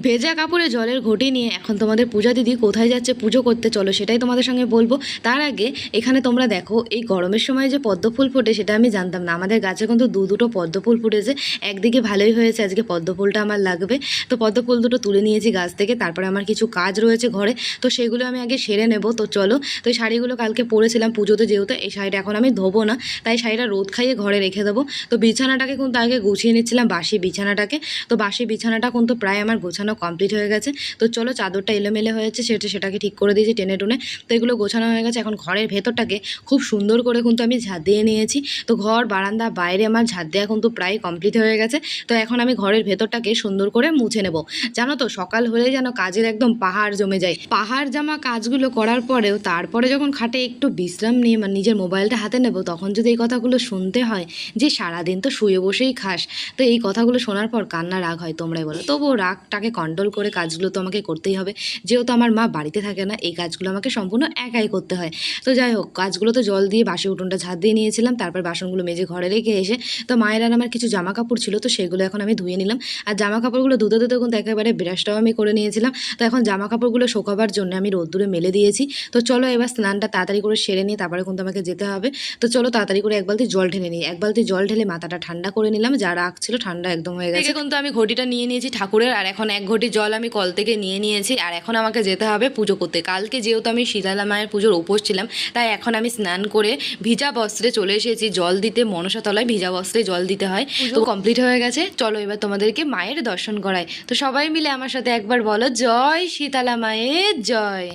ভেজা কাপড়ে জলের ঘটি নিয়ে এখন তোমাদের পূজা দিদি কোথায় যাচ্ছে পুজো করতে, চলো সেটাই তোমাদের সঙ্গে বলবো। তার আগে এখানে তোমরা দেখো এই গরমের সময় যে পদ্ম ফুল ফোটে সেটা আমি জানতাম না। আমাদের গাছে কিন্তু দুটো পদ্ম ফুল ফুটেছে, একদিকে ভালোই হয়েছে, আজকে পদ্ম ফুলটা আমার লাগবে। তো পদ্ম ফুল দুটো তুলে নিয়েছি গাছ থেকে। তারপরে আমার কিছু কাজ রয়েছে ঘরে, তো সেগুলো আমি আগে সেরে নেব। তো চলো, তো এই শাড়িগুলো কালকে পরেছিলাম পুজোতে, যেহেতু এই শাড়িটা এখন আমি ধোবো না, তাই শাড়িটা রোদ খাইয়ে ঘরে রেখে দেবো। তো বিছানাটাকে কিন্তু আগে গুছিয়ে নিচ্ছিলাম, বাসি বিছানাটাকে। তো বাসি বিছানাটা কিন্তু প্রায় আমার গোছানো কমপ্লিট হয়ে গেছে। তো চলো, চাদরটা এলোমেলে হয়েছে সেটাকে ঠিক করে দিয়েছি টেনে টুনে। তো এগুলো গোছানো হয়ে গেছে। এখন ঘরের ভেতরটাকে খুব সুন্দর করে কিন্তু আমি ঝাঁট দিয়ে নিয়েছি। তো ঘর বারান্দা বাইরে আমার ঝাঁট দেওয়া কিন্তু প্রায় কমপ্লিট হয়ে গেছে। তো এখন আমি ঘরের ভেতরটাকে সুন্দর করে মুছে নেব। জানো তো, সকাল হলেই যেন কাজের একদম পাহাড় জমে যায়। পাহাড় জামা কাজগুলো করার পরেও তারপরে যখন খাটে একটু বিশ্রাম নিয়ে মানে নিজের মোবাইলটা হাতে নেব, তখন যদি এই কথাগুলো শুনতে হয় যে সারাদিন তো শুয়ে বসেই খাস, তো এই কথাগুলো শোনার পর কান্না রাগ হয় তোমরাই বলো। তবুও রাগটাকে কন্ট্রোল করে কাজগুলো তো আমাকে করতেই হবে, যেহেতু আমার মা বাড়িতে থাকে না, এই কাজগুলো আমাকে সম্পূর্ণ একাই করতে হয়। তো যাই হোক, কাজগুলো তো জল দিয়ে বাসি উঠোনটা ঝাঁট দিয়ে নিয়েছিলাম, তারপর বাসনগুলো মেজে ঘরে রেখে এসে তো মায়ের আর আমার কিছু জামা কাপড় ছিল, তো সেগুলো এখন আমি ধুয়ে নিলাম। আর জামা কাপড়গুলো ধুতে ধুতে কিন্তু একেবারে ব্রাশটাও আমি করে নিয়েছিলাম। তো এখন জামা কাপড়গুলো শোকাবার জন্য আমি রোদ্দুরে মেলে দিয়েছি। তো চলো এবার স্নানটা তাড়াতাড়ি করে সেরে নিয়ে তারপরে কিন্তু আমাকে যেতে হবে। তো চলো তাড়াতাড়ি করে এক বালতি জল ঢেলে নিই। এক বালতি জল ঢেলে মাথাটা ঠান্ডা করে নিলাম, যা রাগ ছিল ঠান্ডা একদম হয়ে গেছে। কিন্তু আমি ঘটিটা নিয়ে নিয়েছি ঠাকুরের, আর এখন এক ঘটি জল আমি কল থেকে নিয়ে নিয়েছি। আর এখন আমাকে যেতে হবে পুজো করতে। কালকে যেহেতু আমি শীতলা মায়ের পুজোর উপোস ছিলাম, তাই এখন আমি স্নান করে ভিজা বস্ত্রে চলে এসেছি জল দিতে। মনসা তলায় ভিজা বস্ত্রে জল দিতে হয়। তো কমপ্লিট হয়ে গেছে, চলো এবার তোমাদেরকে মায়ের দর্শন করাই। তো সবাই মিলে আমার সাথে একবার বলো, জয় শীতলা মায়ের জয়।